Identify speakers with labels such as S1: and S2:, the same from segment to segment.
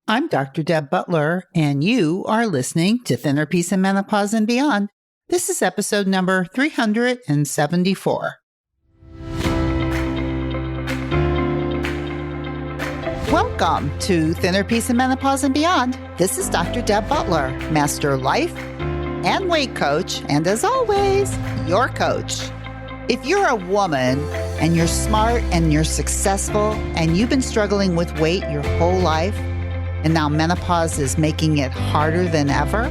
S1: I'm Dr. Deb Butler, and you are listening to Thinner Peace and Menopause and Beyond. This is episode number 374. Welcome to Thinner Peace and Menopause and Beyond. This is Dr. Deb Butler, Master Life and Weight Coach, and as always, your coach. If you're a woman and you're smart and you're successful and you've been struggling with weight your whole life, and now menopause is making it harder than ever,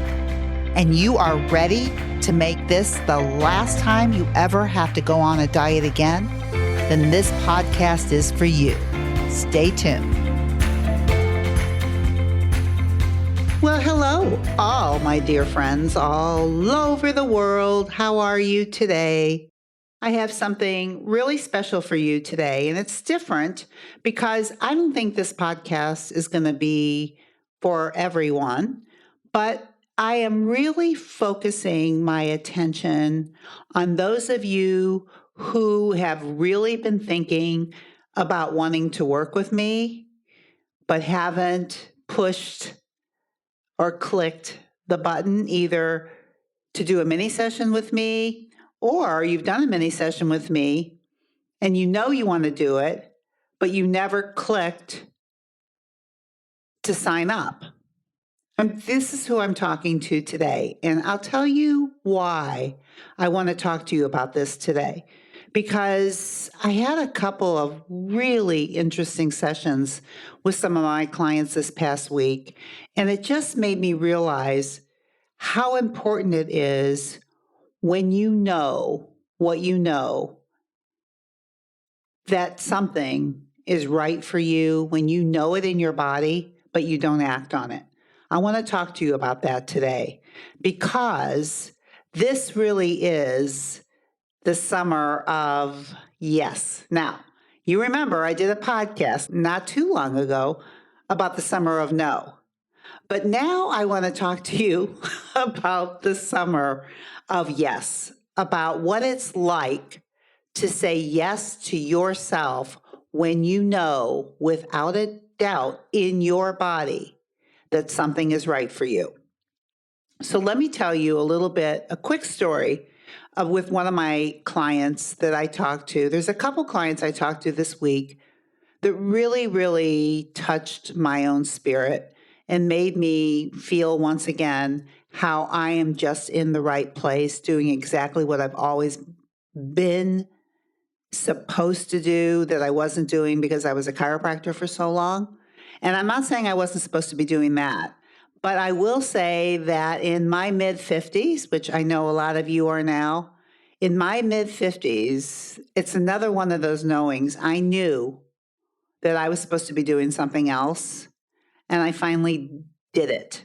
S1: and you are ready to make this the last time you ever have to go on a diet again, then this podcast is for you. Stay tuned. Well, hello, all my dear friends all over the world. How are you today? I have something really special for you today, and it's different because I don't think this podcast is going to be for everyone, but I am really focusing my attention on those of you who have really been thinking about wanting to work with me, but haven't pushed or clicked the button either to do a mini session with me, or you've done a mini session with me and you know you want to do it, but you never clicked to sign up. And this is who I'm talking to today. And I'll tell you why I want to talk to you about this today. Because I had a couple of really interesting sessions with some of my clients this past week, and it just made me realize how important it is when you know what you know, that something is right for you, when you know it in your body, but you don't act on it. I want to talk to you about that today because this really is the summer of yes. Now, you remember I did a podcast not too long ago about the summer of no. But now I want to talk to you about the summer of yes, about what it's like to say yes to yourself when you know without a doubt in your body that something is right for you. So let me tell you a quick story with one of my clients that I talked to. There's a couple clients I talked to this week that really, really touched my own spirit and made me feel once again how I am just in the right place, doing exactly what I've always been supposed to do that I wasn't doing because I was a chiropractor for so long. And I'm not saying I wasn't supposed to be doing that, but I will say that in my mid-50s, which I know a lot of you are now, in my mid-50s, it's another one of those knowings. I knew that I was supposed to be doing something else, and I finally did it.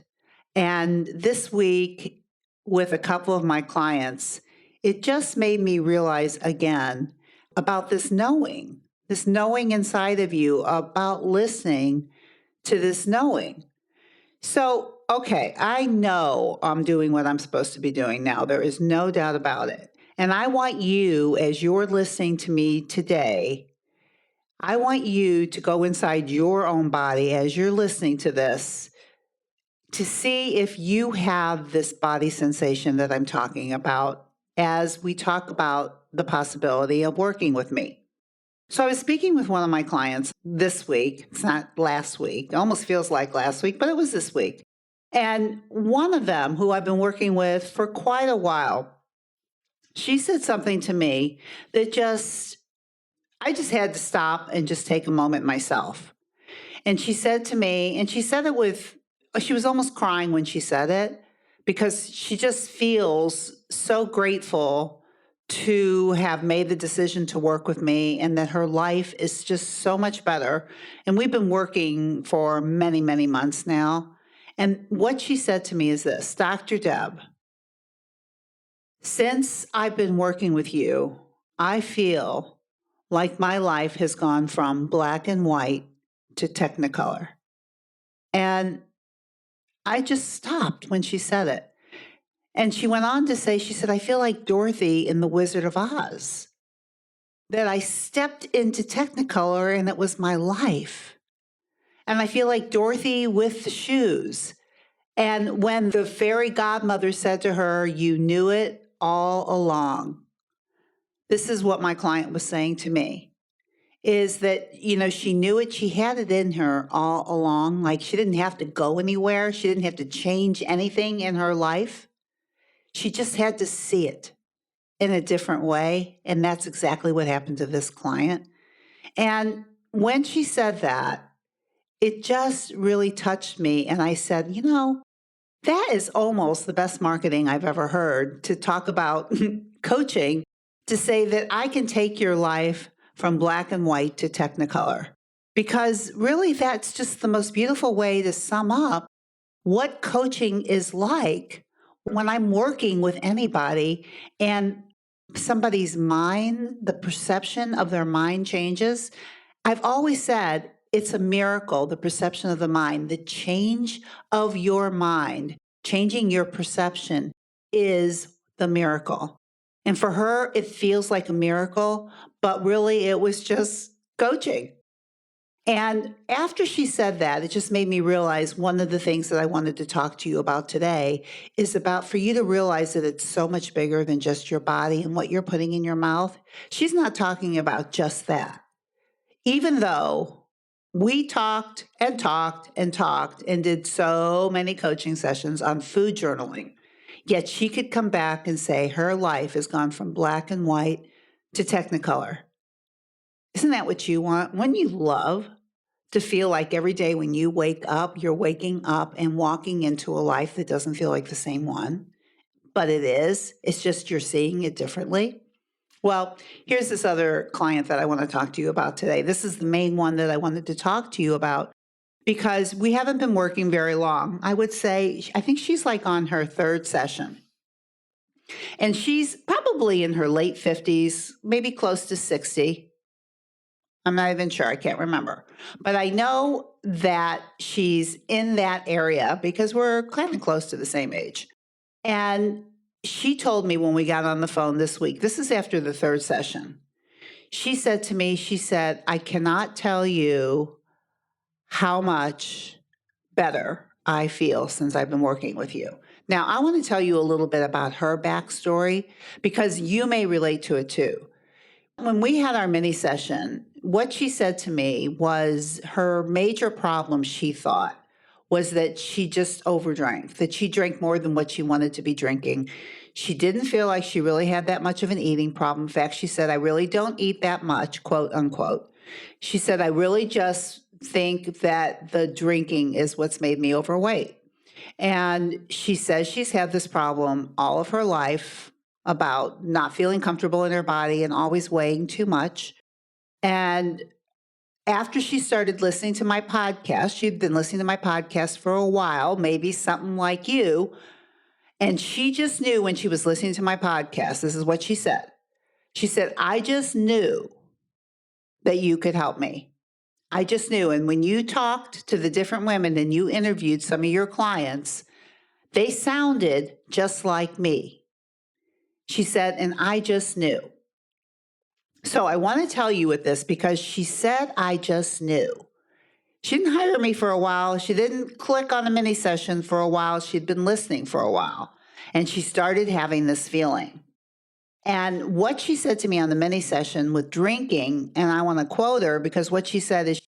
S1: And this week, with a couple of my clients, it just made me realize again about this knowing inside of you, about listening to this knowing. So, okay, I know I'm doing what I'm supposed to be doing now. There is no doubt about it. And I want you, as you're listening to me today, I want you to go inside your own body as you're listening to this to see if you have this body sensation that I'm talking about as we talk about the possibility of working with me. So I was speaking with one of my clients this week. It's not last week. It almost feels like last week, but it was this week. And one of them, who I've been working with for quite a while, she said something to me that I just had to stop and just take a moment myself. And she said to me, and she said it she was almost crying when she said it because she just feels so grateful to have made the decision to work with me and that her life is just so much better. And we've been working for many, many months now. And what she said to me is this: Dr. Deb, since I've been working with you, I feel like my life has gone from black and white to Technicolor. And I just stopped when she said it. And she went on to say, she said, I feel like Dorothy in The Wizard of Oz, that I stepped into Technicolor and it was my life. And I feel like Dorothy with the shoes. And when the fairy godmother said to her, "You knew it all along," this is what my client was saying to me, is that, she knew it. She had it in her all along. Like she didn't have to go anywhere. She didn't have to change anything in her life. She just had to see it in a different way. And that's exactly what happened to this client. And when she said that, it just really touched me. And I said, that is almost the best marketing I've ever heard, to talk about coaching, to say that I can take your life from black and white to technicolor. Because really, that's just the most beautiful way to sum up what coaching is like when I'm working with anybody and somebody's mind, the perception of their mind changes. I've always said it's a miracle, the perception of the mind, the change of your mind, changing your perception is the miracle. And for her, it feels like a miracle, but really it was just coaching. And after she said that, it just made me realize one of the things that I wanted to talk to you about today is about for you to realize that it's so much bigger than just your body and what you're putting in your mouth. She's not talking about just that. Even though we talked and talked and talked and did so many coaching sessions on food journaling, yet she could come back and say her life has gone from black and white to technicolor. Isn't that what you want? Wouldn't you love to feel like every day when you wake up, you're waking up and walking into a life that doesn't feel like the same one? But it is. It's just you're seeing it differently. Well, here's this other client that I want to talk to you about today. This is the main one that I wanted to talk to you about because we haven't been working very long. I would say, I think she's like on her third session. And she's probably in her late 50s, maybe close to 60. I'm not even sure. I can't remember. But I know that she's in that area because we're kind of close to the same age. And she told me when we got on the phone this week, this is after the third session, she said to me, I cannot tell you how much better I feel since I've been working with you. Now, I want to tell you a little bit about her backstory because you may relate to it too. When we had our mini session, what she said to me was her major problem, she thought, was that she just overdrank, that she drank more than what she wanted to be drinking. She didn't feel like she really had that much of an eating problem. In fact, she said, "I really don't eat that much," quote unquote. She said, "I really just think that the drinking is what's made me overweight." And she says she's had this problem all of her life about not feeling comfortable in her body and always weighing too much. And after she started listening to my podcast, she'd been listening to my podcast for a while, maybe something like you. And she just knew when she was listening to my podcast, this is what she said. She said, "I just knew that you could help me. I just knew." And when you talked to the different women and you interviewed some of your clients, they sounded just like me. She said, "And I just knew." So I want to tell you with this because she said, "I just knew." She didn't hire me for a while. She didn't click on a mini session for a while. She'd been listening for a while. And she started having this feeling. And what she said to me on the mini session with drinking, and I want to quote her because what she said is,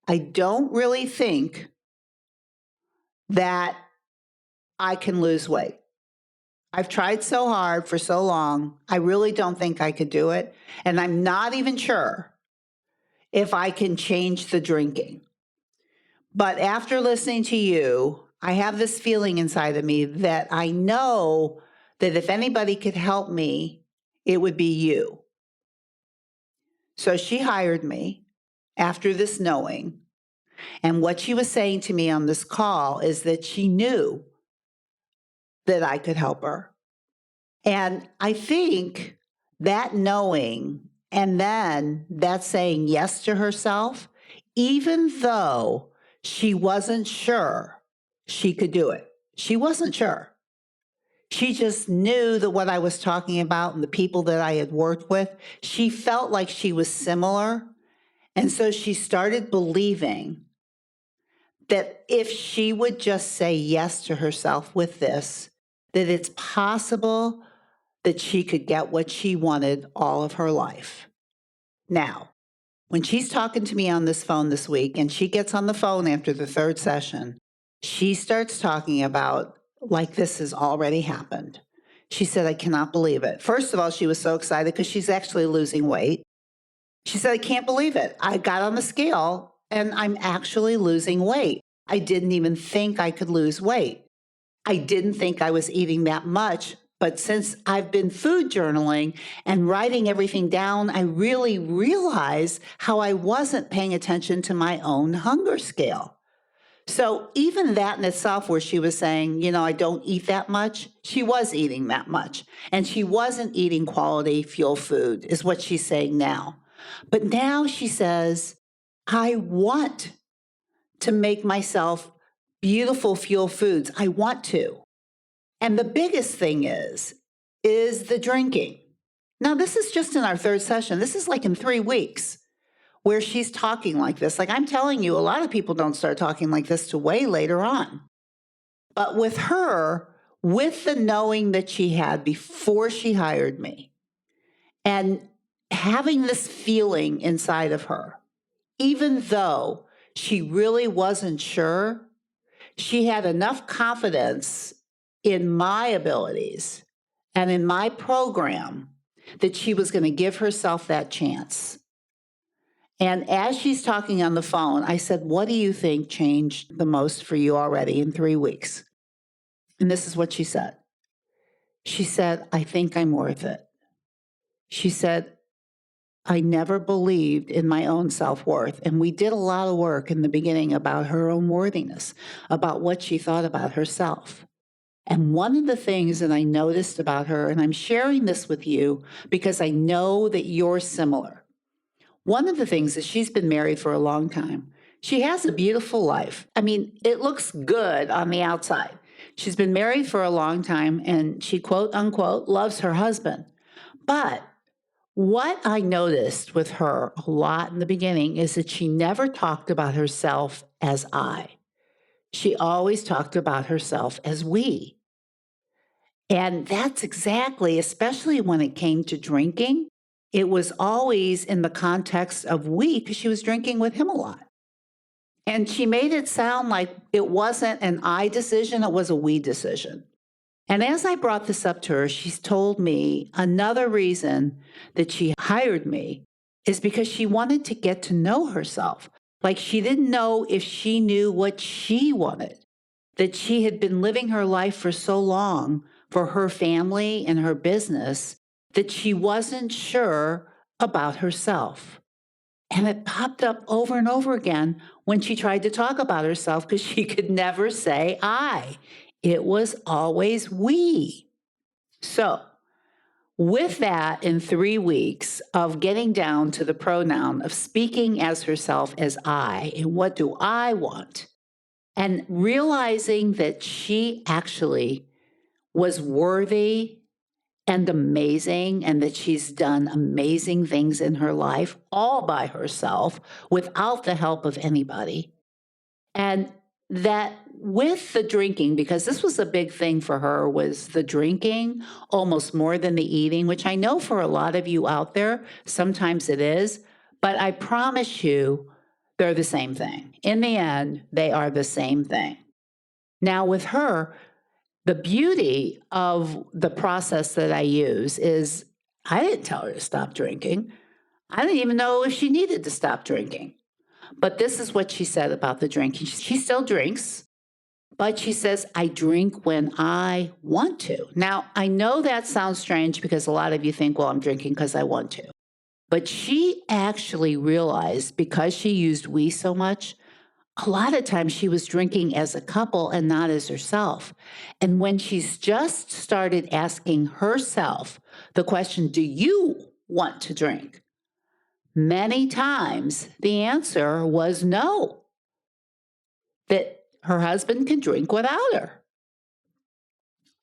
S1: "I don't really think that I can lose weight. I've tried so hard for so long. I really don't think I could do it. And I'm not even sure if I can change the drinking. But after listening to you, I have this feeling inside of me that I know that if anybody could help me, it would be you." So she hired me after this knowing. And what she was saying to me on this call is that she knew that I could help her. And I think that knowing and then that saying yes to herself, even though she wasn't sure she could do it, she wasn't sure. She just knew that what I was talking about and the people that I had worked with, she felt like she was similar. And so she started believing that if she would just say yes to herself with this, that it's possible that she could get what she wanted all of her life. Now, when she's talking to me on this phone this week and she gets on the phone after the third session, she starts talking about like this has already happened. She said, I cannot believe it. First of all, she was so excited because she's actually losing weight. She said, I can't believe it. I got on the scale and I'm actually losing weight. I didn't even think I could lose weight. I didn't think I was eating that much. But since I've been food journaling and writing everything down, I really realized how I wasn't paying attention to my own hunger scale. So even that in itself, where she was saying, I don't eat that much, she was eating that much. And she wasn't eating quality fuel food, is what she's saying now. But now she says, I want to make myself beautiful fuel foods. I want to. And the biggest thing is the drinking. Now, this is just in our third session. This is like in 3 weeks where she's talking like this. Like I'm telling you, a lot of people don't start talking like this till way later on. But with her, with the knowing that she had before she hired me and having this feeling inside of her, even though she really wasn't sure, she had enough confidence in my abilities and in my program that she was going to give herself that chance. And as she's talking on the phone, I said, what do you think changed the most for you already in 3 weeks? And this is what she said. She said, I think I'm worth it. She said, I never believed in my own self-worth. And we did a lot of work in the beginning about her own worthiness, about what she thought about herself. And one of the things that I noticed about her, and I'm sharing this with you because I know that you're similar. One of the things is she's been married for a long time. She has a beautiful life. I mean, it looks good on the outside. She's been married for a long time and she, quote unquote, loves her husband. But what I noticed with her a lot in the beginning is that she never talked about herself as I. She always talked about herself as we. And that's exactly, especially when it came to drinking, it was always in the context of we, because she was drinking with him a lot. And she made it sound like it wasn't an I decision, it was a we decision. And as I brought this up to her, she's told me another reason that she hired me is because she wanted to get to know herself. Like she didn't know if she knew what she wanted, that she had been living her life for so long for her family and her business that she wasn't sure about herself. And it popped up over and over again when she tried to talk about herself because she could never say I. It was always we. So, with that, in 3 weeks of getting down to the pronoun of speaking as herself as I, and what do I want, and realizing that she actually was worthy and amazing, and that she's done amazing things in her life all by herself without the help of anybody. And that with the drinking, because this was a big thing for her, was the drinking almost more than the eating, which I know for a lot of you out there, sometimes it is, but I promise you they're the same thing. In the end, they are the same thing. Now with her, the beauty of the process that I use is I didn't tell her to stop drinking. I didn't even know if she needed to stop drinking. But this is what she said about the drinking. She still drinks, but she says, I drink when I want to. Now, I know that sounds strange because a lot of you think, well, I'm drinking because I want to. But she actually realized because she used we so much, a lot of times she was drinking as a couple and not as herself. And when she's just started asking herself the question, do you want to drink? Many times the answer was no, that her husband can drink without her.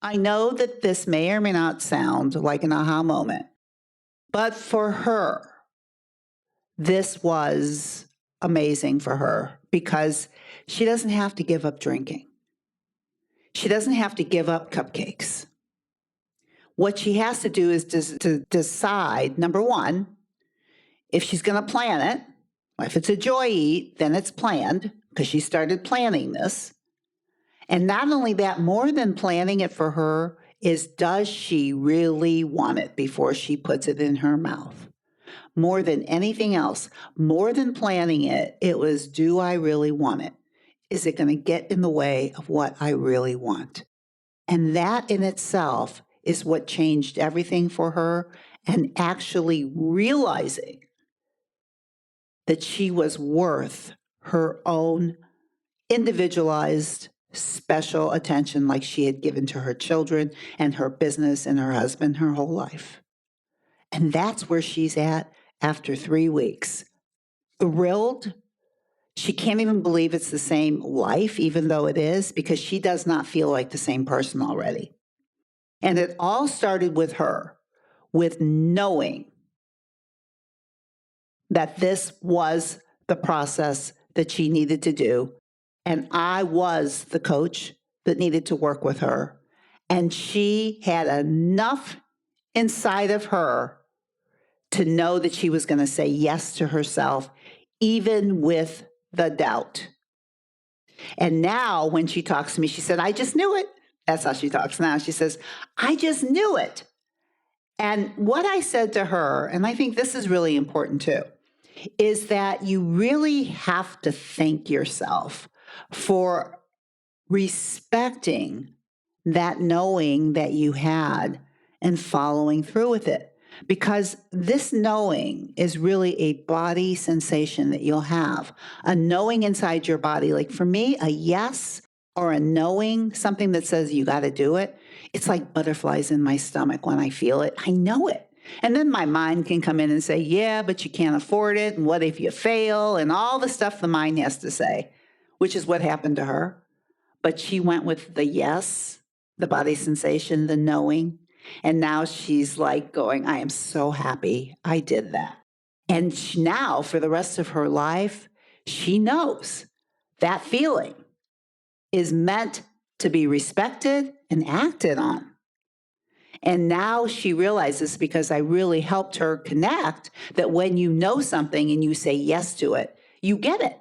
S1: I know that this may or may not sound like an aha moment, but for her, this was amazing for her because she doesn't have to give up drinking. She doesn't have to give up cupcakes. What she has to do is to decide, number one, if she's going to plan it. If it's a joy eat, then it's planned because she started planning this. And not only that, more than planning it for her is, does she really want it before she puts it in her mouth? More than anything else, more than planning it, it was, do I really want it? Is it going to get in the way of what I really want? And that in itself is what changed everything for her, and actually realizing that she was worth her own individualized, special attention like she had given to her children and her business and her husband her whole life. And that's where she's at after 3 weeks. Thrilled. She can't even believe it's the same life, even though it is, because she does not feel like the same person already. And it all started with her, with knowing that this was the process that she needed to do. And I was the coach that needed to work with her. And she had enough inside of her to know that she was going to say yes to herself, even with the doubt. And now when she talks to me, she said, I just knew it. That's how she talks now. She says, I just knew it. And what I said to her, and I think this is really important too, is that you really have to thank yourself for respecting that knowing that you had and following through with it. Because this knowing is really a body sensation that you'll have, a knowing inside your body. Like for me, a yes or a knowing, something that says you got to do it, it's like butterflies in my stomach when I feel it. I know it. And then my mind can come in and say, yeah, but you can't afford it. And what if you fail? And all the stuff the mind has to say, which is what happened to her. But she went with the yes, the body sensation, the knowing. And now she's like going, I am so happy I did that. And now for the rest of her life, she knows that feeling is meant to be respected and acted on. And now she realizes, because I really helped her connect, that when you know something and you say yes to it, you get it.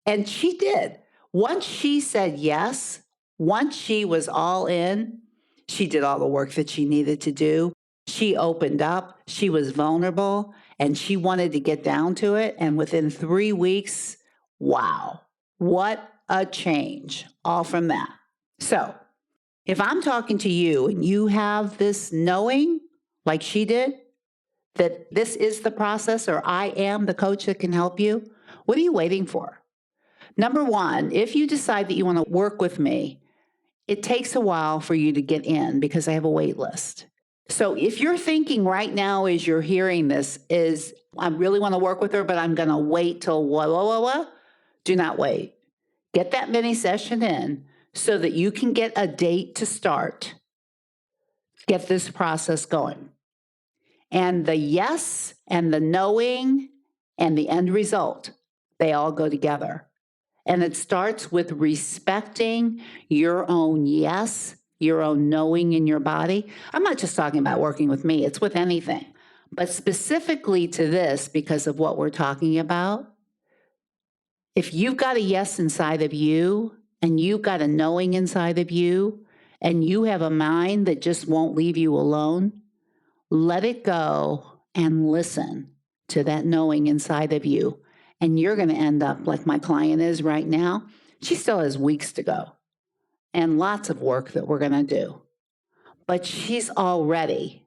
S1: And she did. Once she said yes, once she was all in, she did all the work that she needed to do. She opened up, she was vulnerable, and she wanted to get down to it. And within 3 weeks, wow, what a change, all from that. So if I'm talking to you and you have this knowing, like she did, that this is the process, or I am the coach that can help you, what are you waiting for? Number one, if you decide that you want to work with me, it takes a while for you to get in because I have a wait list. So if you're thinking right now as you're hearing this is, I really want to work with her, but I'm going to wait till what? Do not wait. Get that mini session in so that you can get a date to start. Get this process going. And the yes and the knowing and the end result, they all go together. And it starts with respecting your own yes, your own knowing in your body. I'm not just talking about working with me, it's with anything. But specifically to this, because of what we're talking about, if you've got a yes inside of you and you've got a knowing inside of you and you have a mind that just won't leave you alone, let it go and listen to that knowing inside of you. And you're going to end up like my client is right now. She still has weeks to go and lots of work that we're going to do. But she's already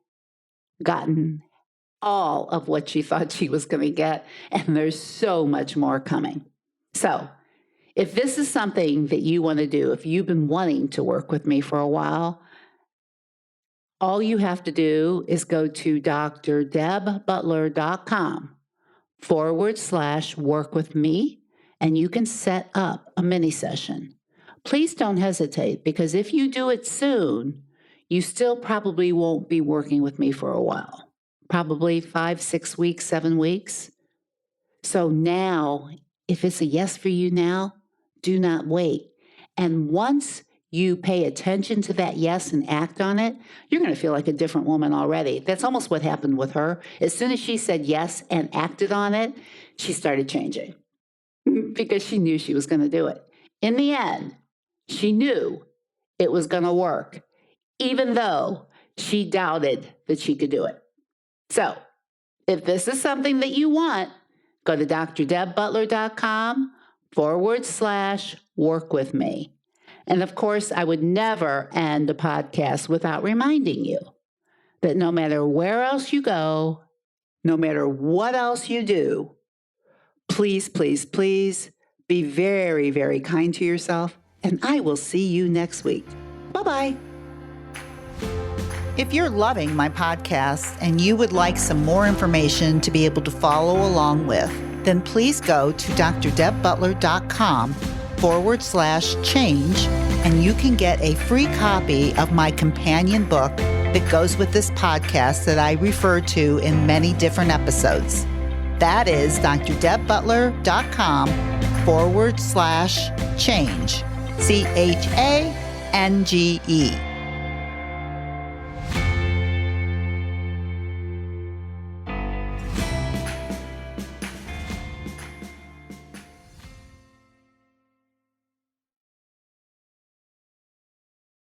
S1: gotten all of what she thought she was going to get. And there's so much more coming. So if this is something that you want to do, if you've been wanting to work with me for a while, all you have to do is go to drdebbutler.com/work with me, and you can set up a mini session. Please don't hesitate, because if you do it soon, you still probably won't be working with me for a while, probably 5, 6 weeks, 7 weeks. So now if it's a yes for you now, do not wait. And once you pay attention to that yes and act on it, you're going to feel like a different woman already. That's almost what happened with her. As soon as she said yes and acted on it, she started changing because she knew she was going to do it. In the end, she knew it was going to work, even though she doubted that she could do it. So if this is something that you want, go to drdebbutler.com/work with me. And of course, I would never end a podcast without reminding you that no matter where else you go, no matter what else you do, please, please, please be very, very kind to yourself. And I will see you next week. Bye-bye. If you're loving my podcast and you would like some more information to be able to follow along with, then please go to drdebbutler.com/change, and you can get a free copy of my companion book that goes with this podcast that I refer to in many different episodes. That is drdebbutler.com/change, CHANGE.